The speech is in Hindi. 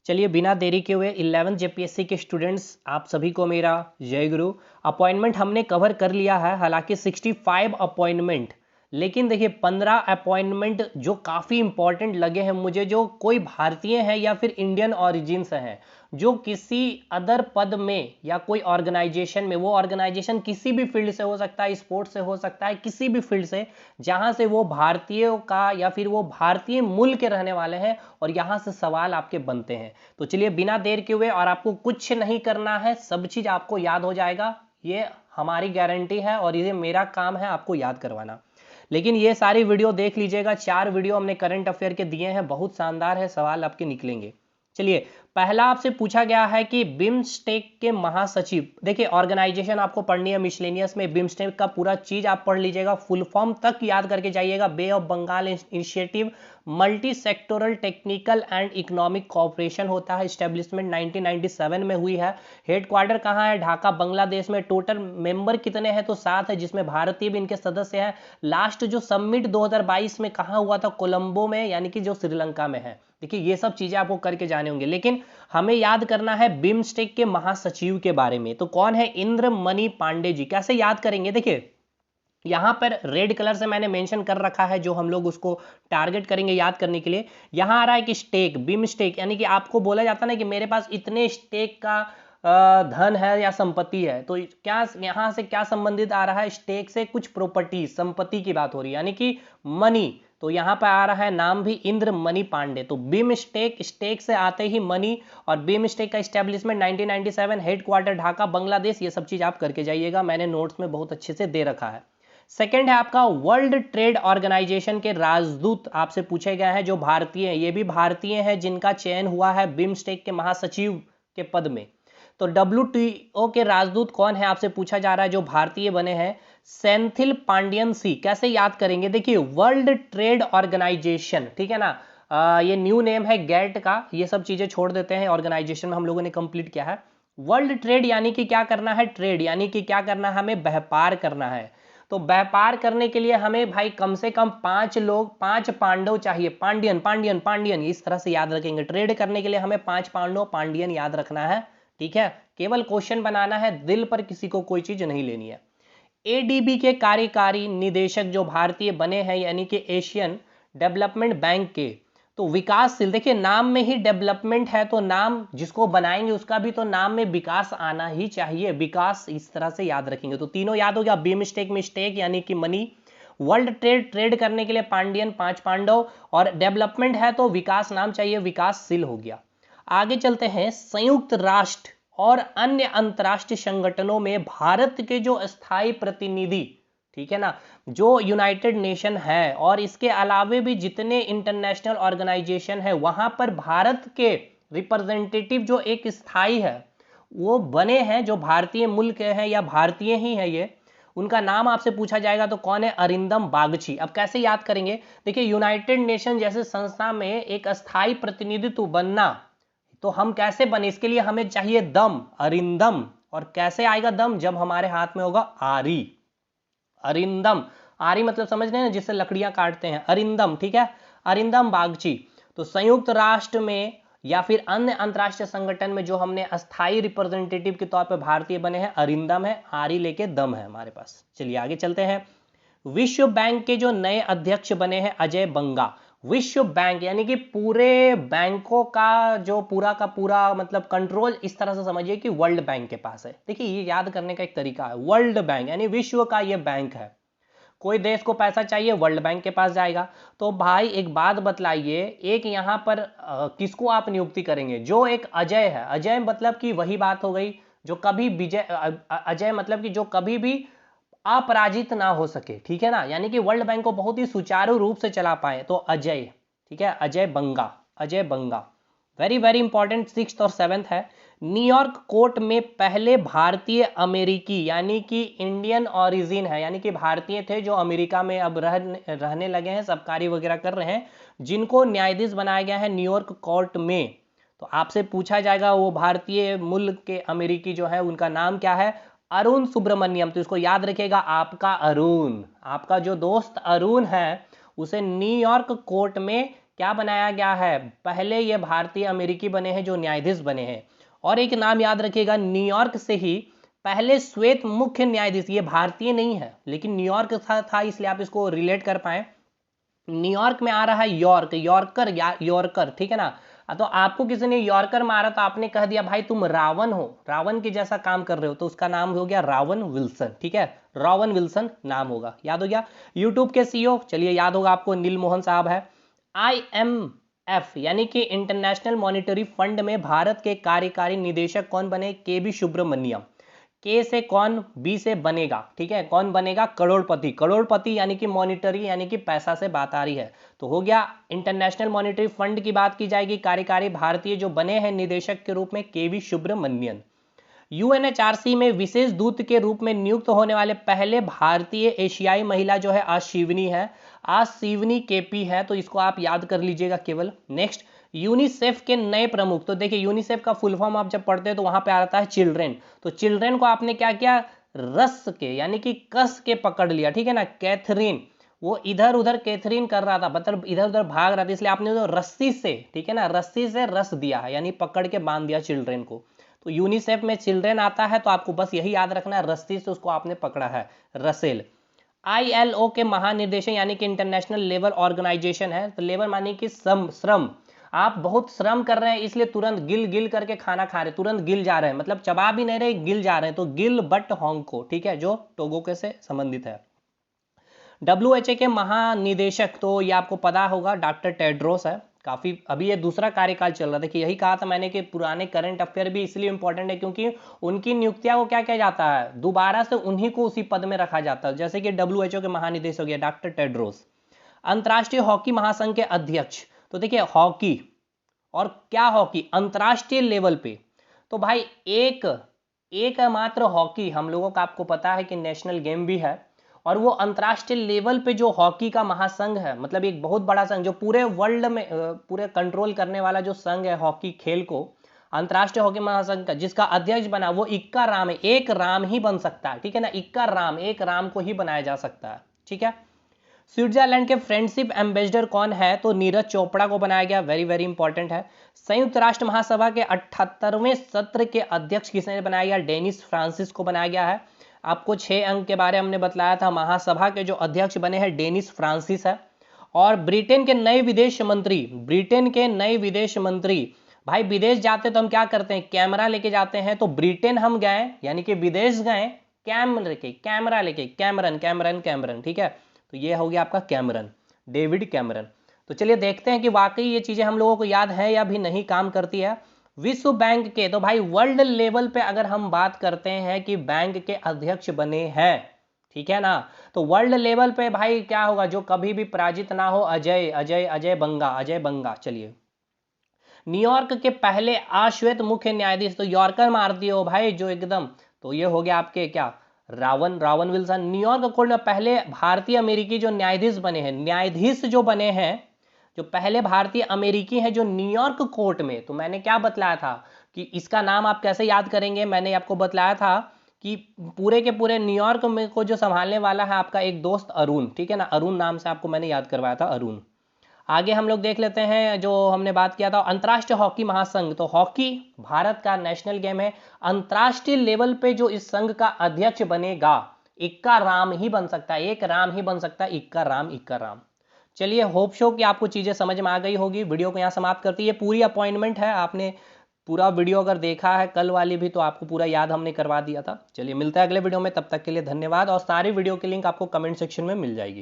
चलिए बिना देरी के हुए 11th जेपीएससी के स्टूडेंट्स आप सभी को मेरा जय गुरु। अपॉइंटमेंट हमने कवर कर लिया है, हालांकि 65 अपॉइंटमेंट, लेकिन देखिए 15 अपॉइंटमेंट जो काफ़ी इंपॉर्टेंट लगे हैं मुझे, जो कोई भारतीय है या फिर इंडियन ऑरिजिन से हैं, जो किसी अदर पद में या कोई ऑर्गेनाइजेशन में, वो ऑर्गेनाइजेशन किसी भी फील्ड से हो सकता है, स्पोर्ट्स से हो सकता है, किसी भी फील्ड से जहां से वो भारतीयों का या फिर वो भारतीय मूल के रहने वाले हैं, और यहाँ से सवाल आपके बनते हैं। तो चलिए बिना देर के हुए, और आपको कुछ नहीं करना है, सब चीज़ आपको याद हो जाएगा, ये हमारी गारंटी है और ये मेरा काम है आपको याद करवाना। लेकिन ये सारी वीडियो देख लीजिएगा, 4 वीडियो हमने करंट अफेयर के दिए हैं, बहुत शानदार है, सवाल आपके निकलेंगे। चलिए, पहला आपसे पूछा गया है कि बिम्स्टेक के महासचिव, देखिए ऑर्गेनाइजेशन आपको पढ़नी है मिसलेनियस में, बिम्स्टेक का पूरा चीज आप पढ़ लीजिएगा, फुल फॉर्म तक याद करके जाइएगा। Bay of Bengal initiative multi sectoral technical and economic cooperation होता है, स्टैब्लिशमेंट 1997 में हुई है। हेडक्वार्टर कहाँ है? ढाका बांग्लादेश में। टोटल मेंबर कितने हैं? तो 7 है, जिसमें भारतीय भी इनके सदस्य हैं। लास्ट जो समिट 2022 में कहाँ हुआ था? कोलंबो में, यानी कि जो श्रीलंका में है। देखिए ये सब चीजें आपको करके जाने होंगे, लेकिन हमें याद करना है बिम्स्टेक के महासचिव के बारे में। तो कौन है? इंद्रमणि पांडे जी। कैसे याद करेंगे? देखिए यहां पर रेड कलर से मैंने मेंशन कर रखा है, जो हम लोग उसको टारगेट करेंगे याद करने के लिए। यहां आ रहा है कि स्टेक, बिम्स्टेक, यानी कि आपको बोला जाता है ना कि मेरे पास इतने स्टेक का धन है या संपत्ति है, तो क्या यहां से क्या संबंधित आ रहा है? स्टेक से कुछ प्रॉपर्टी, संपत्ति की बात हो रही है, यानी कि मनी। तो यहां पर आ रहा है नाम भी इंद्रमणि पांडे। तो बिम्स्टेक, स्टेक से आते ही मनी, और बिम्स्टेक का स्टैब्लिशमेंट 1997, हेडक्वार्टर ढाका बांग्लादेश, ये सब चीज आप करके जाइएगा, मैंने नोट्स में बहुत अच्छे से दे रखा है। सेकेंड है आपका वर्ल्ड ट्रेड ऑर्गेनाइजेशन के राजदूत आपसे पूछे गए हैं, जो भारतीय हैं, ये भी भारतीय हैं जिनका चयन हुआ है बिम्स्टेक के महासचिव के पद में। तो WTO के राजदूत कौन है आपसे पूछा जा रहा है, जो भारतीय बने हैं? सेंथिल पांडियन सी। कैसे याद करेंगे? देखिए वर्ल्ड ट्रेड ऑर्गेनाइजेशन, ठीक है ना, ये न्यू नेम है गैट का, ये सब चीजें छोड़ देते हैं, ऑर्गेनाइजेशन में हम लोगों ने कंप्लीट किया है। वर्ल्ड ट्रेड यानी कि क्या करना है? ट्रेड यानी कि क्या करना है? हमें व्यापार करना है। तो व्यापार करने के लिए हमें भाई कम से कम 5 लोग, 5 पांडव चाहिए। पांडियन पांडियन पांडियन, इस तरह से याद रखेंगे। ट्रेड करने के लिए हमें 5 पांडव, पांडियन याद रखना है, ठीक है। केवल क्वेश्चन बनाना है, दिल पर किसी को कोई चीज नहीं लेनी है। एडीबी के कार्यकारी निदेशक जो भारतीय बने हैं, यानी कि एशियन डेवलपमेंट बैंक के, तो विकासशील, देखिए नाम में ही डेवलपमेंट है, तो नाम जिसको बनाएंगे उसका भी तो नाम में विकास आना ही चाहिए, विकास, इस तरह से याद रखेंगे। तो तीनों याद हो गया। बिम्स्टेक में स्टेक यानी कि मनी, वर्ल्ड ट्रेड, ट्रेड करने के लिए पांडियन, 5 पांडव, और डेवलपमेंट है तो विकास नाम चाहिए, विकासशील हो गया। आगे चलते हैं। संयुक्त राष्ट्र और अन्य अंतरराष्ट्रीय संगठनों में भारत के जो स्थायी प्रतिनिधि, ठीक है ना, जो यूनाइटेड नेशन है, और इसके अलावे भी जितने इंटरनेशनल ऑर्गेनाइजेशन है, वहां पर भारत के रिप्रेजेंटेटिव जो एक स्थायी है, वो बने हैं, जो भारतीय मूल के हैं या भारतीय ही है ये, उनका नाम आपसे पूछा जाएगा तो कौन है? अरिंदम बागची। अब कैसे याद करेंगे? देखिए यूनाइटेड नेशन जैसे संस्था में एक स्थायी प्रतिनिधित्व बनना, तो हम कैसे बने? इसके लिए हमें चाहिए दम, अरिंदम। और कैसे आएगा दम? जब हमारे हाथ में होगा आरी, अरिंदम। आरी मतलब समझ रहे हैं ना, जिससे लकड़ियां काटते हैं, अरिंदम, ठीक है, अरिंदम बागची। तो संयुक्त राष्ट्र में या फिर अन्य अंतरराष्ट्रीय संगठन में जो हमने अस्थाई रिप्रेजेंटेटिव के तौर पर भारतीय बने हैं, अरिंदम है, आरी लेके दम है हमारे पास। चलिए आगे चलते हैं। विश्व बैंक के जो नए अध्यक्ष बने हैं, अजय बंगा। विश्व बैंक यानी कि पूरे बैंकों का जो पूरा का पूरा मतलब कंट्रोल, इस तरह से समझिए कि वर्ल्ड बैंक के पास है। देखिए ये याद करने का एक तरीका है, वर्ल्ड बैंक यानी विश्व का ये बैंक है। कोई देश को पैसा चाहिए, वर्ल्ड बैंक के पास जाएगा। तो भाई एक बात बतलाइए, एक यहाँ पर किसको आप नियुक्ति करेंगे? जो एक अजय है, अजय मतलब कि वही बात हो गई जो कभी विजय, अजय मतलब कि जो कभी भी अपराजित ना हो सके, ठीक है ना, यानी कि वर्ल्ड बैंक को बहुत ही सुचारू रूप से चला पाए, तो अजय, ठीक है, अजय बंगा, अजय बंगा। वेरी वेरी इंपॉर्टेंट, 6th और 7th है। न्यूयॉर्क कोर्ट में पहले भारतीय अमेरिकी, यानी कि इंडियन ओरिजिन है, यानी कि भारतीय थे जो अमेरिका में अब रहने लगे हैं, सब कार्य वगैरह कर रहे हैं, जिनको न्यायाधीश बनाया गया है न्यूयॉर्क कोर्ट में। तो आपसे पूछा जाएगा वो भारतीय मूल के अमेरिकी जो है उनका नाम क्या है? अरुण सुब्रमण्यम। तो इसको याद रखिएगा, आपका अरुण, आपका जो दोस्त अरुण है, उसे न्यूयॉर्क कोर्ट में क्या बनाया गया है, पहले ये भारतीय अमेरिकी बने हैं जो न्यायाधीश बने हैं। और एक नाम याद रखिएगा, न्यूयॉर्क से ही पहले श्वेत मुख्य न्यायाधीश, ये भारतीय नहीं है लेकिन न्यूयॉर्क था इसलिए आप इसको रिलेट कर पाए। न्यूयॉर्क में आ रहा है यॉर्क, यॉर्कर या यॉर्कर, ठीक है ना। तो आपको किसी ने यॉर्कर मारा तो आपने कह दिया भाई तुम रावण हो, रावण के जैसा काम कर रहे हो, तो उसका नाम हो गया रावण विल्सन, ठीक है, रॉवन विल्सन नाम होगा, याद हो गया। यूट्यूब के सीईओ, चलिए याद होगा आपको, नील मोहन साहब है। IMF यानी कि इंटरनेशनल मॉनिटरी फंड में भारत के कार्यकारी निदेशक कौन बने, KB सुब्रमण्यम। के से कौन, बी से बनेगा, ठीक है, कौन बनेगा, करोड़पति। करोड़पति यानी कि मॉनिटरी यानी कि पैसा से बात आ रही है, तो हो गया इंटरनेशनल मॉनिटरी फंड की बात की जाएगी। कार्यकारी भारतीय जो बने हैं निदेशक के रूप में KB सुब्रमण्यन। UNHRC में विशेष दूत के रूप में नियुक्त होने वाले पहले भारतीय एशियाई महिला जो है आशिवनी है, आशिवनी KP है, तो इसको आप याद कर लीजिएगा केवल। नेक्स्ट, यूनिसेफ के नए प्रमुख, तो देखिए यूनिसेफ का फुल फॉर्म आप जब पढ़ते हैं तो वहां पे आता है चिल्ड्रेन, तो चिल्ड्रेन को आपने क्या किया, रस के यानी कि कस के पकड़ लिया, ठीक है ना। कैथरीन, वो इधर उधर कैथरीन कर रहा था, मतलब इधर उधर भाग रहा था, इसलिए आपने तो रस्सी से, ठीक है ना, रस्सी से रस दिया है, यानी पकड़ के बांध दिया चिल्ड्रेन को। तो यूनिसेफ में चिल्ड्रेन आता है तो आपको बस यही याद रखना है, रस्सी से उसको आपने पकड़ा है, रसेल। ILO के महानिदेशक यानी कि इंटरनेशनल लेबर ऑर्गेनाइजेशन है, तो लेबर मानी कि श्रम, आप बहुत श्रम कर रहे हैं इसलिए तुरंत गिल गिल करके खाना खा रहे, तुरंत गिल जा रहे हैं, मतलब चबा भी नहीं रहे, गिल जा रहे हैं, तो गिल बट होंगको, ठीक है, जो टोगो के से संबंधित है। WHO के महानिदेशक, तो ये आपको पता होगा, डॉक्टर टेड्रोस है, काफी अभी ये दूसरा कार्यकाल चल रहा है। देखिए यही कहा था मैंने कि पुराने करंट अफेयर भी इसलिए इंपॉर्टेंट है क्योंकि उनकी नियुक्तियां को क्या किया जाता है, दोबारा से उन्हीं को उसी पद में रखा जाता है, जैसे कि WHO के महानिदेशक हो गया डॉक्टर टेड्रोस। अंतर्राष्ट्रीय हॉकी महासंघ के अध्यक्ष, तो देखिए हॉकी और क्या हॉकी अंतर्राष्ट्रीय लेवल पे, तो भाई एक मात्र हॉकी हम लोगों का आपको पता है कि नेशनल गेम भी है, और वो अंतर्राष्ट्रीय लेवल पे जो हॉकी का महासंघ है, मतलब एक बहुत बड़ा संघ जो पूरे वर्ल्ड में पूरे कंट्रोल करने वाला जो संघ है हॉकी खेल को, अंतर्राष्ट्रीय हॉकी महासंघ का जिसका अध्यक्ष बना वो इक्का राम है, एक राम ही बन सकता है, ठीक है ना, इक्का राम, एक राम को ही बनाया जा सकता है, ठीक है। स्विट्जरलैंड के फ्रेंडशिप एम्बेसडर कौन है, तो नीरज चोपड़ा को बनाया गया, वेरी वेरी इंपॉर्टेंट है। संयुक्त राष्ट्र महासभा के 78वें सत्र के अध्यक्ष किसने बनाया गया, डेनिस फ्रांसिस को बनाया गया है। आपको 6 अंक के बारे में हमने बतलाया था, महासभा के जो अध्यक्ष बने हैं डेनिस फ्रांसिस है। और ब्रिटेन के नए विदेश मंत्री, ब्रिटेन के नए विदेश मंत्री, भाई विदेश जाते तो हम क्या करते हैं, कैमरा लेके जाते हैं, तो ब्रिटेन हम गए यानी कि विदेश गए कैमरा लेके, कैमरन, ठीक है, तो ये हो गया आपका कैमरन, डेविड कैमरन। तो चलिए देखते हैं कि वाकई ये चीजें हम लोगों को याद है या भी नहीं काम करती है। विश्व बैंक के, तो भाई वर्ल्ड लेवल पे अगर हम बात करते हैं कि बैंक के अध्यक्ष बने हैं, ठीक है ना, तो वर्ल्ड लेवल पे भाई क्या होगा, जो कभी भी पराजित ना हो, अजय बंगा। चलिए न्यूयॉर्क के पहले अश्वेत मुख्य न्यायाधीश, तो यॉर्कर मार दिए हो भाई जो एकदम, तो ये हो गया आपके क्या, रावण विल्सन। न्यूयॉर्क कोर्ट में पहले भारतीय अमेरिकी जो न्यायाधीश बने हैं, न्यायाधीश जो बने हैं, जो पहले भारतीय अमेरिकी हैं जो न्यूयॉर्क कोर्ट में, तो मैंने क्या बतलाया था कि इसका नाम आप कैसे याद करेंगे, मैंने आपको बतलाया था कि पूरे के पूरे न्यूयॉर्क में को जो संभालने वाला है आपका एक दोस्त अरुण, ठीक है ना, अरुण नाम से आपको मैंने याद करवाया था, अरुण। आगे हम लोग देख लेते हैं जो हमने बात किया था अंतर्राष्ट्रीय हॉकी महासंघ, तो हॉकी भारत का नेशनल गेम है, अंतर्राष्ट्रीय लेवल पे जो इस संघ का अध्यक्ष बनेगा, इक्का राम ही बन सकता है, एक राम ही बन सकता है, इक्का राम। चलिए होप शो कि आपको चीजें समझ में आ गई होगी। वीडियो को यहाँ समाप्त करती है, ये पूरी अपॉइंटमेंट है, आपने पूरा वीडियो अगर देखा है कल वाली भी तो आपको पूरा याद हमने करवा दिया था। चलिए मिलता है अगले वीडियो में, तब तक के लिए धन्यवाद, और सारी वीडियो की लिंक आपको कमेंट सेक्शन में मिल जाएगी।